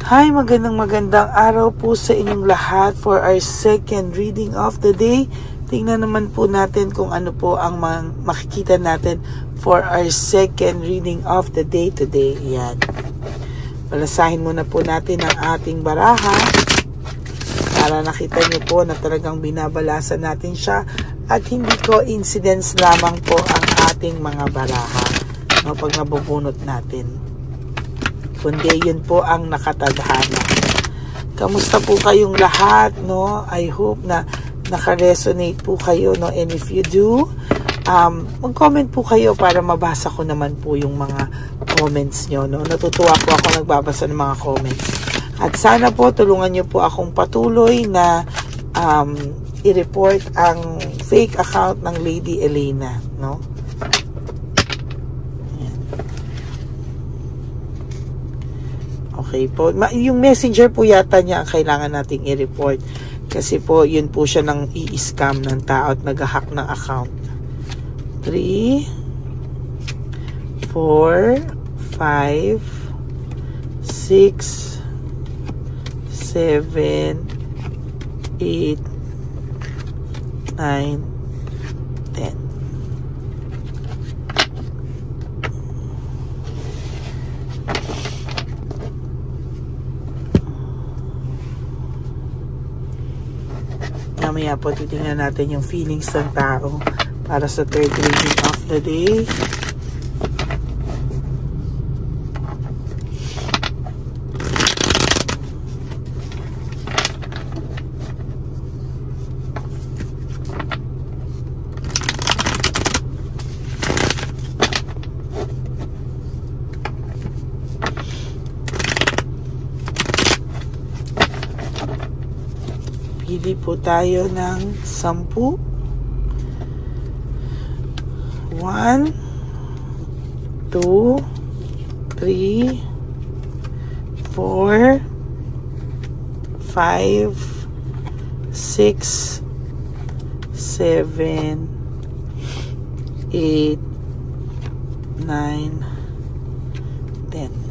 Hi, magandang araw po sa inyong lahat for our second reading of the day. Tingnan naman po natin kung ano po ang makikita natin for our second reading of the day today. Yan. Balasahin muna po natin ang ating baraha para nakita nyo po na talagang binabalasan natin siya at hindi coincidence lamang po ang ating mga baraha, no, pag nabubunot natin. Kundi yun po ang nakatadhana. Kamusta po kayong lahat, no? I hope na naka-resonate po kayo, no? And if you do, mag-comment po kayo para mabasa ko naman po yung mga comments nyo, no? Natutuwa po ako nagbabasa ng mga comments. At sana po tulungan nyo po akong patuloy na i-report ang fake account ng Lady Elena, no? Okay po. Yung messenger po yata niya ang kailangan nating i-report. Kasi po, yun po siya nang i-scam ng tao at nag-hack ng account. 3, 4, 5, 6, 7, 8, 9, 10. Mamaya po titingnan natin yung feelings ng tao para sa third reading of the day. Pili po tayo ng 10. 1, 2, 3, 4, 5, 6, 7, 8, 9, 10.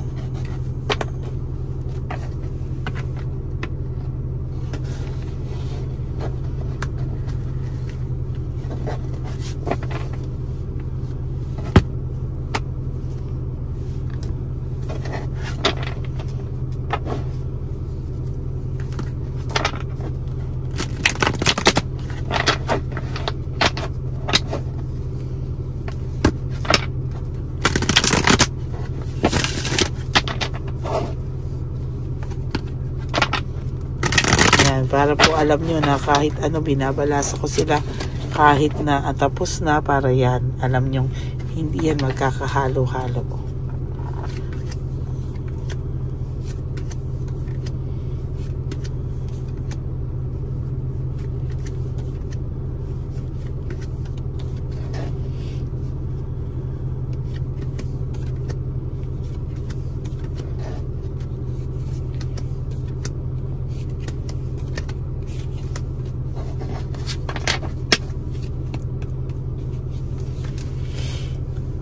Para po alam nyo na kahit ano binabalasa ko sila kahit na tapos na, para yan alam nyo hindi yan magkakahalo-halo.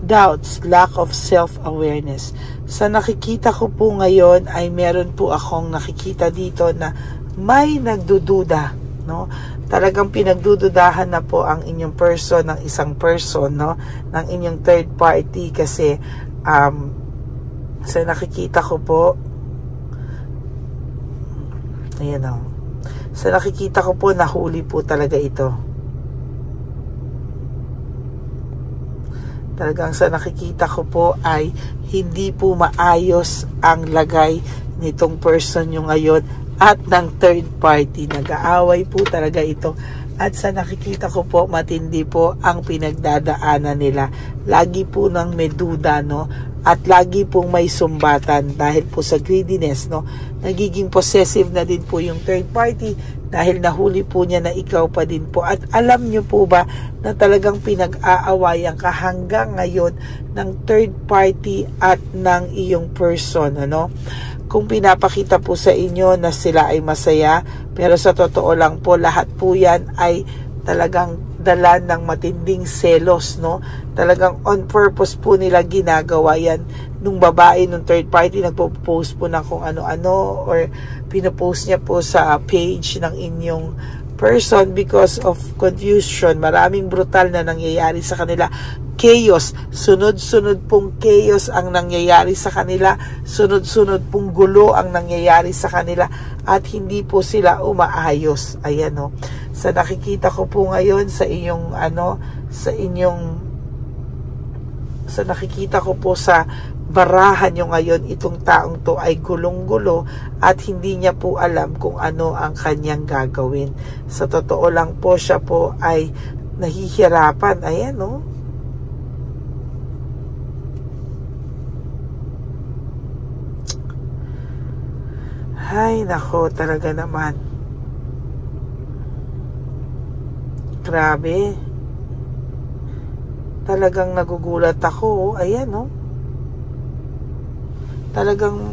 Doubts, lack of self-awareness. Sa nakikita ko po ngayon ay meron po akong nakikita dito na may nagdududa, no? Talagang pinagdududahan na po ang inyong person, ng isang person, no? Ng inyong third party kasi sa nakikita ko po, ayan o. Sa nakikita ko po, nahuli po talaga ito. Talagang sa nakikita ko po ay hindi po maayos ang lagay nitong person nyo ngayon at ng third party. Nag-aaway po talaga ito. At sa nakikita ko po, matindi po ang pinagdadaanan nila. Lagi po nang may duda, no? At lagi pong may sumbatan dahil po sa greediness, no? Nagiging possessive na din po yung third party dahil nahuli po niya na ikaw pa din po. At alam niyo po ba na talagang pinag-aawayan ka hanggang ngayon ng third party at ng iyong person, ano? Kung pinapakita po sa inyo na sila ay masaya, pero sa totoo lang po, lahat po yan ay talagang dala ng matinding selos, no? Talagang on purpose po nila ginagawa yan. Nung babae, nung third party, nagpo-post po na kung ano-ano or pinopost niya po sa page ng inyong person because of confusion. Maraming brutal na nangyayari sa kanila. Chaos, sunod-sunod pong chaos ang nangyayari sa kanila, sunod-sunod pong gulo ang nangyayari sa kanila at hindi po sila umaayos. Ayan, no. Sa nakikita ko po ngayon sa nakikita ko po sa barahan nyo ngayon, itong taong to ay gulong-gulo at hindi niya po alam kung ano ang kanyang gagawin. Sa totoo lang po, siya po ay nahihirapan. Ayan, no. Ay, nako, talaga naman. Grabe. Talagang nagugulat ako. Ayan, no. Talagang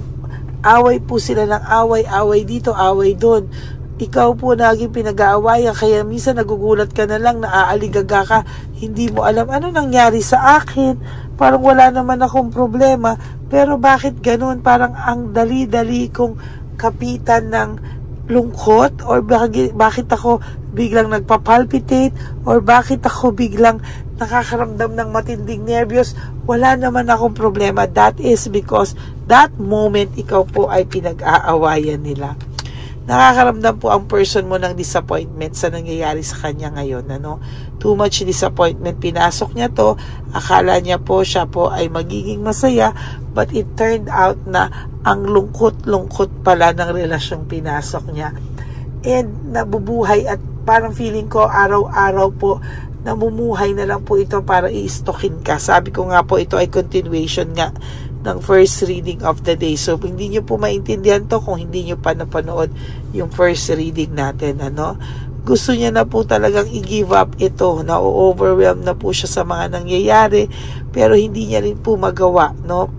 away po sila ng away dito, away doon. Ikaw po naging pinag-aawayan, kaya minsan nagugulat ka na lang, naaaligaga ka, hindi mo alam ano nangyari sa akin. Parang wala naman akong problema, pero bakit ganun? Parang ang dali-dali kong kapitan ng lungkot, or bakit ako biglang nagpapalpitate, or bakit ako biglang nakakaramdam ng matinding nervyos. Wala naman akong problema. That is because that moment ikaw po ay pinag-aawayan nila. Nakakaramdam po ang person mo ng disappointment sa nangyayari sa kanya ngayon, ano? Too much disappointment. Pinasok niya to, akala niya po siya po ay magiging masaya, but it turned out na ang lungkot-lungkot pala ng relasyong pinasok niya. And nabubuhay at parang feeling ko araw-araw po namumuhay na lang po ito para i-stockin ka. Sabi ko nga po, ito ay continuation nga ng first reading of the day. So, hindi nyo po maintindihan to kung hindi nyo pa napanood yung first reading natin, ano? Gusto niya na po talagang i-give up ito. Na-overwhelm na po siya sa mga nangyayari, pero hindi niya rin po magawa, no?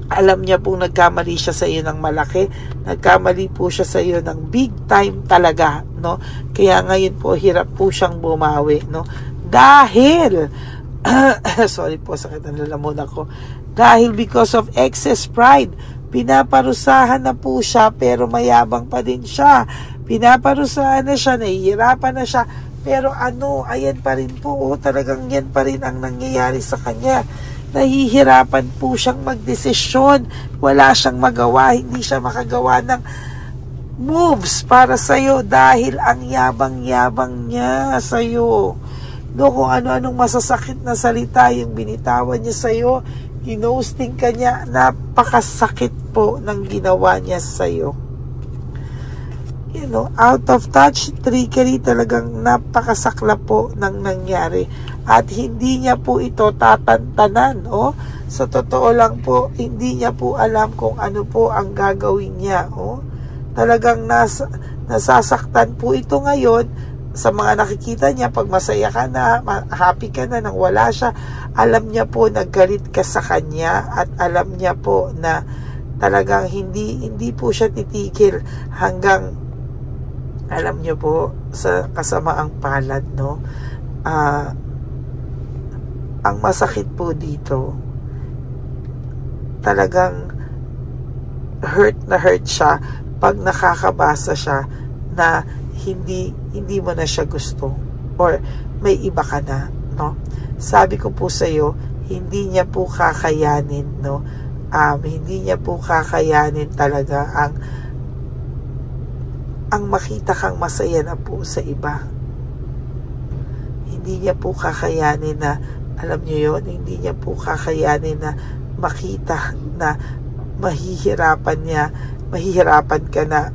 Alam niya pong nagkamali siya sa iyo ng malaki. Nagkamali po siya sa iyo ng big time talaga, no? Kaya ngayon po, hirap po siyang bumawi, no? Dahil, sorry po, sakit ang lalamon ako. Dahil because of excess pride, pinaparusahan na po siya, pero mayabang pa din siya. Pinaparusahan na siya, nahihirapan na siya, pero ayan pa rin po, talagang yan pa rin ang nangyayari sa kanya. Nahihirapan po siyang magdesisyon, wala siyang magawa, hindi siya makagawa ng moves para sa'yo dahil ang yabang-yabang niya sa'yo. No, kung ano-anong masasakit na salita yung binitawan niya sa'yo, ginosting ka niya, napakasakit po ng ginawa niya sa'yo. You know, out of touch, trickery, talagang napakasakla po ng nangyari. At hindi niya po ito tatantanan, oh. Sa totoo lang po, hindi niya po alam kung ano po ang gagawin niya, oh. Talagang nasasaktan po ito ngayon sa mga nakikita niya. Pag masaya ka na, happy ka na nang wala siya, alam niya po naggalit ka sa kanya at alam niya po na talagang hindi po siya titigil hanggang alam niyo po sa kasamaang palad, no? Ang masakit po dito, talagang hurt siya pag nakakabasa siya na hindi mo na siya gusto or may iba ka na, no? Sabi ko po sa iyo, hindi niya po kakayanin, no? Hindi niya po kakayanin talaga ang makita kang masaya na po sa iba. Hindi niya po kakayanin na, alam niyo yun, hindi niya po kakayanin na makita na mahihirapan ka na.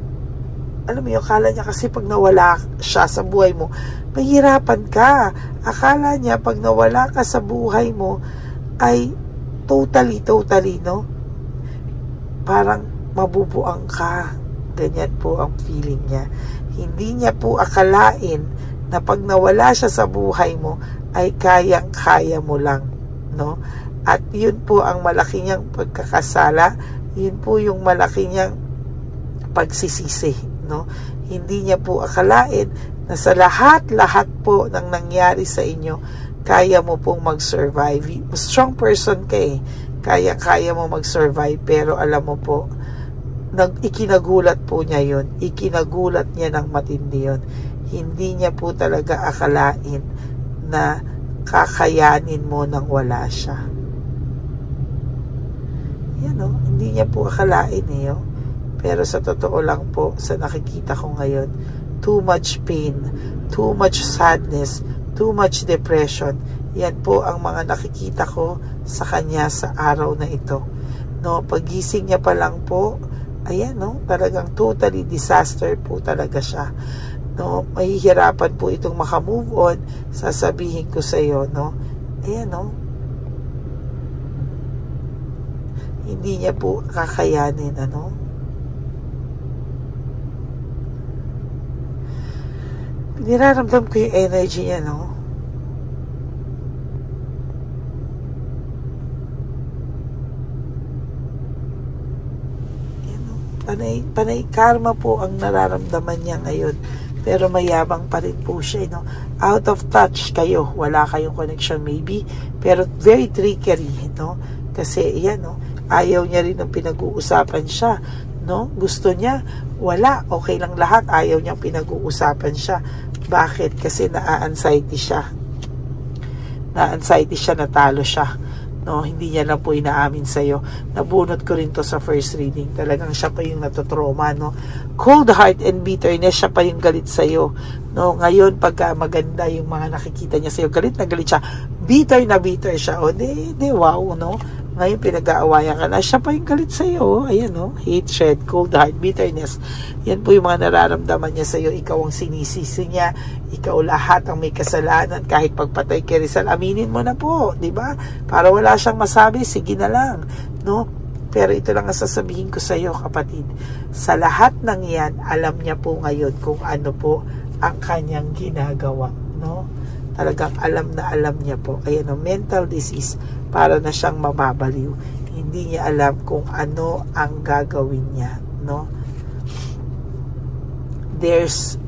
Alam mo yun, akala niya kasi pag nawala siya sa buhay mo, mahihirapan ka. Akala niya pag nawala ka sa buhay mo ay totally, no? Parang mabubuang ka. Ganyan po ang feeling niya. Hindi niya po akalain na pag nawala siya sa buhay mo ay kayang-kaya mo lang, no? At yun po ang malaki niyang pagkakasala, yun po yung malaki niyang pagsisisi, no? Hindi niya po akalain na sa lahat po ng nangyari sa inyo, kaya mo pong mag-survive. Strong person ka eh. Kaya mo mag-survive, pero alam mo po, ikinagulat po niya yun. Ikinagulat niya ng matindi yun. Hindi niya po talaga akalain na kakayanin mo nang wala siya. Yan o, hindi niya po akalain eh. Oh. Pero sa totoo lang po, sa nakikita ko ngayon, too much pain, too much sadness, too much depression. Yan po ang mga nakikita ko sa kanya sa araw na ito. No, pagising niya pa lang po, ayan no, talagang totally disaster po talaga siya. No, mahihirapan po itong makamove on, sasabihin ko sa iyo, no. Ayan no. Hindi niya po kakayanin, ano. Niraramdam ko yung energy niya, no. Panay karma po ang nararamdaman niya ngayon, pero mayabang pa rin po siya, no? Out of touch kayo, wala kayong connection maybe, pero very trickery, no? Kasi yan, no? Ayaw niya rin ng pinag-uusapan siya, no? Gusto niya, wala, okay lang lahat, ayaw niyang pinag-uusapan siya. Bakit? Kasi na-anxiety siya. Na-anxiety siya, natalo siya. No, hindi niya lang po inaamin sa'yo. Nabunot ko rin to sa first reading. Talagang siya pa yung natotrauma, no? Cold heart and bitterness, siya pa yung galit sa'yo. No, ngayon, pagka maganda yung mga nakikita niya sa'yo, galit na galit siya. Bitter na bitter siya. O, wow, no? Ngayon, pinag-aawayan ka na. Siya pa yung galit sa'yo. Ayan, no? Hatred, cold heart, bitterness. Yan po yung mga nararamdaman niya sa'yo. Ikaw ang sinisisi niya. Ikaw lahat ang may kasalanan. Kahit pagpatay kay Rizal, aminin mo na po. Diba? Para wala siyang masabi, sige na lang. No? Pero ito lang ang sasabihin ko sa'yo, kapatid. Sa lahat ng yan, alam niya po ngayon kung ano po ang kanyang ginagawa. No? Talagang alam na alam niya po. Ayan, no? Mental disease. Para na siyang mababaliw. Hindi niya alam kung ano ang gagawin niya, no? There's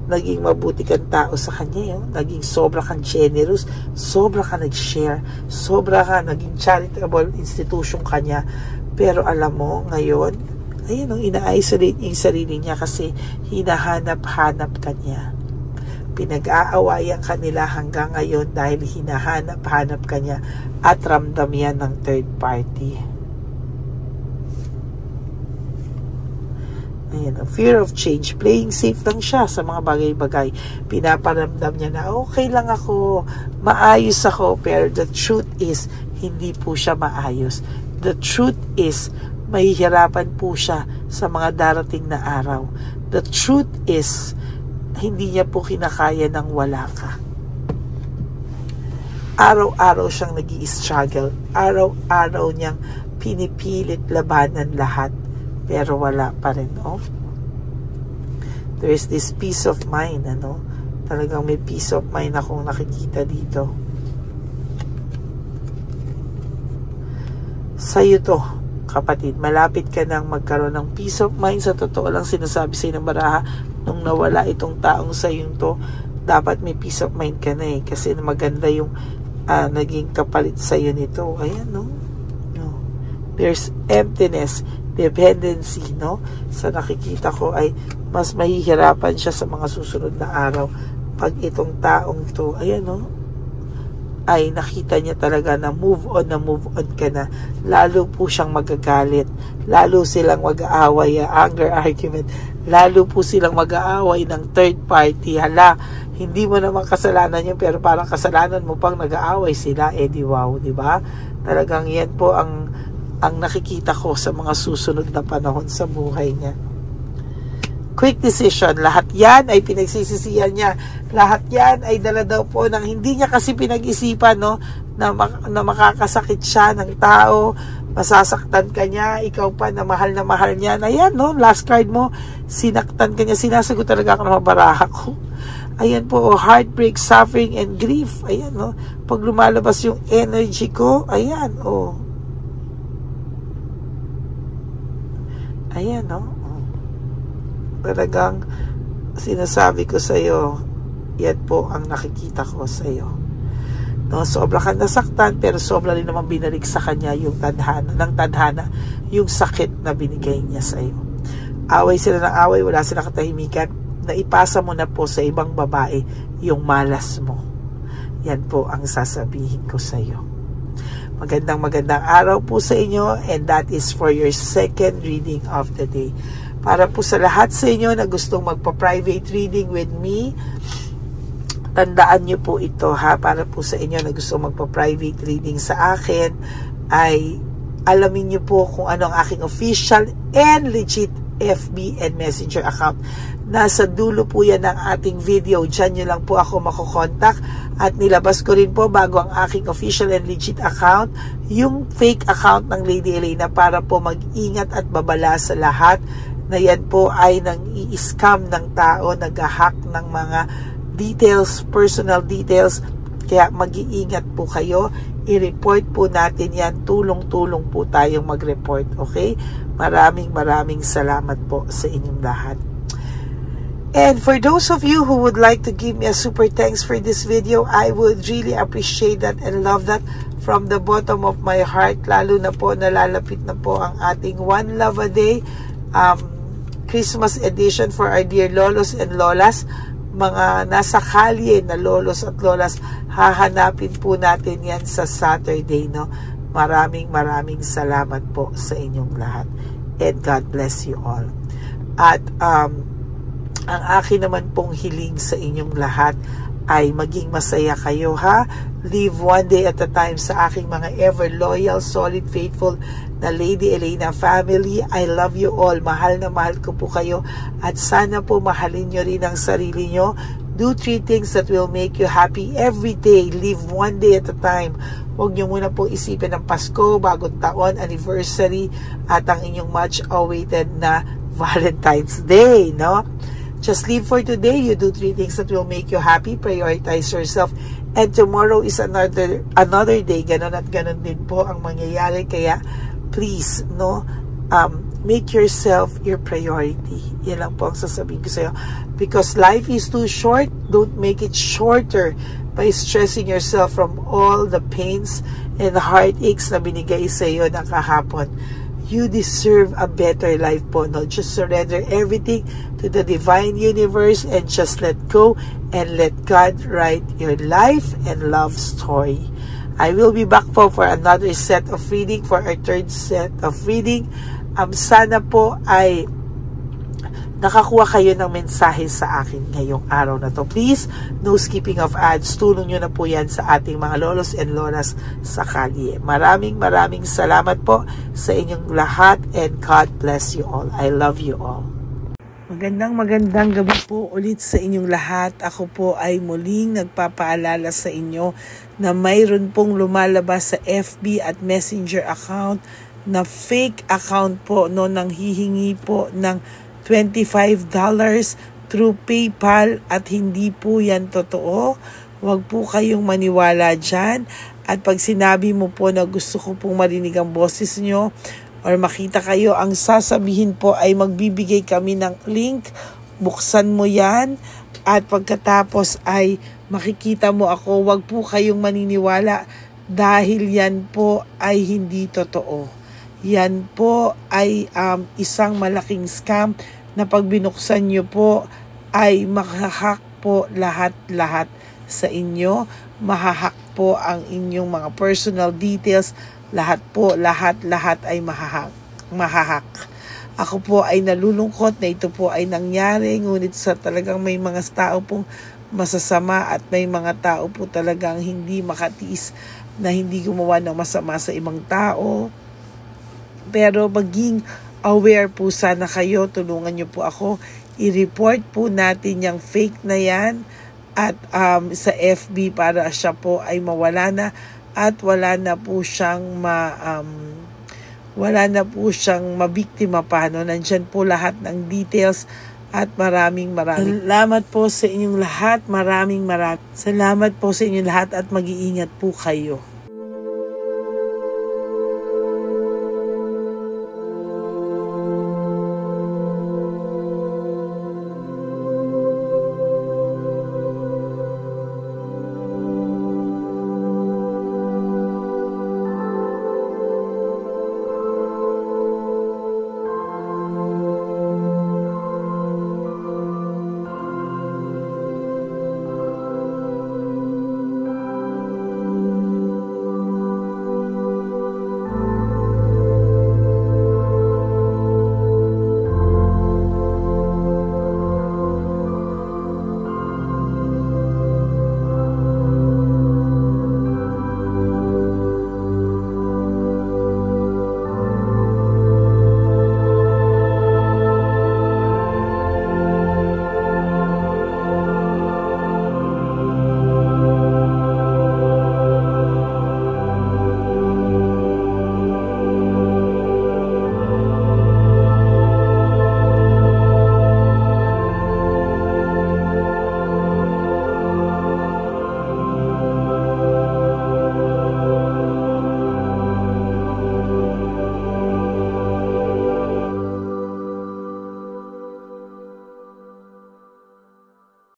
naging mabuti kang tao sa kanya, yun. Naging sobra kang generous, sobra ka nag-share, sobra ka naging charitable institution kanya. Pero alam mo, ngayon, ayun, ina-isolate yung sarili niya kasi hinahanap-hanap kanya. Pinag-aawayan kanila hanggang ngayon dahil hinahanap-hanap kanya at ramdam yan ng third party. Ayan, fear of change. Playing safe lang siya sa mga bagay-bagay. Pinaparamdam niya na okay lang ako, maayos ako, pero the truth is, hindi po siya maayos. The truth is, mahihirapan po siya sa mga darating na araw. The truth is, hindi niya po kinakaya nang wala ka. Araw-araw siyang nag-i-struggle. Araw-araw niyang pinipilit labanan lahat. Pero wala pa rin, oh. There is this peace of mind, ano. Talagang may peace of mind akong nakikita dito. Sa'yo to, kapatid. Malapit ka nang magkaroon ng peace of mind. Sa totoo lang sinasabi sa'yo ng baraha, nung nawala itong taong sa'yo to, dapat may peace of mind ka na eh. Kasi maganda yung naging kapalit sa'yo nito. Ayan, no? There's emptiness, dependency, no? Sa nakikita ko ay mas mahihirapan siya sa mga susunod na araw pag itong taong to, ayan, no? Ay nakita niya talaga na move on ka na. Lalo po siyang magagalit. Lalo silang mag-aaway, anger argument. Lalo po silang mag-aaway ng third party. Hala, hindi mo naman kasalanan yun, pero parang kasalanan mo pang nag-aaway sila. Eh di wow, di ba? Talagang yan po ang nakikita ko sa mga susunod na panahon sa buhay niya. Quick decision. Lahat yan ay pinagsisisihan niya. Lahat yan ay dala daw po ng hindi niya kasi pinag-isipan, no? Na makakasakit siya ng tao, masasaktan ka niya, ikaw pa na mahal niya. Ayan, no? Last card mo, sinaktan ka niya. Sinasagot talaga ako ng mabaraha ko. Ayan po, heartbreak, suffering, and grief. Ayan, no? Pag lumalabas yung energy ko, ayan, oh. Ayan, no? Talagang sinasabi ko sa iyo, yan po ang nakikita ko sa iyo. No, sobra kang nasaktan, pero sobra rin naman binalik sa kanya yung tadhana, yung sakit na binigay niya sa iyo. Away sila ng away, wala silang katahimikan, naipasa mo na po sa ibang babae yung malas mo. Yan po ang sasabihin ko sa iyo. Magandang araw po sa inyo, and that is for your second reading of the day. Para po sa lahat sa inyo na gustong magpa-private reading with me, tandaan nyo po ito ha. Para po sa inyo na gustong magpa-private reading sa akin, ay alamin nyo po kung ano ang aking official and legit FB and Messenger account. Nasa dulo po yan ng ating video. Diyan nyo lang po ako makokontak. At nilabas ko rin po bago ang aking official and legit account, yung fake account ng Lady Elena, para po mag-ingat at babala sa lahat na yan po ay nang i-scam ng tao, nag-hack ng mga details, personal details. Kaya mag-iingat po kayo. I-report po natin yan. Tulong-tulong po tayong mag-report. Okay? Maraming salamat po sa inyong lahat. And for those of you who would like to give me a super thanks for this video, I would really appreciate that and love that from the bottom of my heart. Lalo na po, nalalapit na po ang ating One Love a Day Christmas edition for our dear lolos and lolas. Mga nasa kalye na lolos at lolas, hahanapin po natin yan sa Saturday, no? Maraming salamat po sa inyong lahat. And God bless you all. At ang akin naman pong hiling sa inyong lahat ay maging masaya kayo ha. Live one day at a time sa aking mga ever loyal, solid, faithful na Lady Elena family. I love you all. Mahal na mahal ko po kayo. At sana po mahalin nyo rin ang sarili nyo. Do 3 things that will make you happy every day. Live one day at a time. Huwag nyo muna po isipin ng Pasko, bagong taon, anniversary, at ang inyong much awaited na Valentine's Day, no? Just live for today. You do 3 things that will make you happy. Prioritize yourself. And tomorrow is another day. Ganon at ganon din po ang mangyayari. Kaya, please, no, make yourself your priority. Yan lang po ang sasabihin ko sa'yo. Because life is too short. Don't make it shorter by stressing yourself from all the pains and heartaches na binigay sa'yo ng kahapon. You deserve a better life po, no? Just surrender everything to the divine universe and just let go and let God write your life and love story. I will be back po for another set of reading, for our third set of reading. Sana po ay nakakuha kayo ng mensahe sa akin ngayong araw na to. Please, no skipping of ads. Tulong nyo na po yan sa ating mga lolos and lolas sa kalye. Maraming salamat po sa inyong lahat, and God bless you all. I love you all. Magandang gabi po ulit sa inyong lahat. Ako po ay muling nagpapaalala sa inyo na mayroon pong lumalabas sa FB at Messenger account na fake account po, no, nang hihingi po ng $25 through PayPal, at hindi po yan totoo. Huwag po kayong maniwala dyan. At pag sinabi mo po na gusto ko pong marinig ang boses nyo or makita kayo, ang sasabihin po ay magbibigay kami ng link. Buksan mo yan at pagkatapos ay makikita mo ako. Huwag po kayong maniniwala dahil yan po ay hindi totoo. Yan po ay isang malaking scam na pag binuksan nyo po ay mahahack po lahat sa inyo. Mahahack po ang inyong mga personal details. Lahat ay mahahack. Ako po ay nalulungkot na ito po ay nangyari. Ngunit sa talagang may mga tao pong masasama at may mga tao po talagang hindi makatiis na hindi gumawa ng masama sa ibang tao. Pero maging aware po sana kayo. Tulungan nyo po ako. I-report po natin yung fake na yan at sa FB para siya po ay mawala na at wala na po siyang mabiktima pa, no? Nandyan po lahat ng details at maraming salamat po sa inyong lahat. Maraming salamat po sa inyong lahat at mag-iingat po kayo.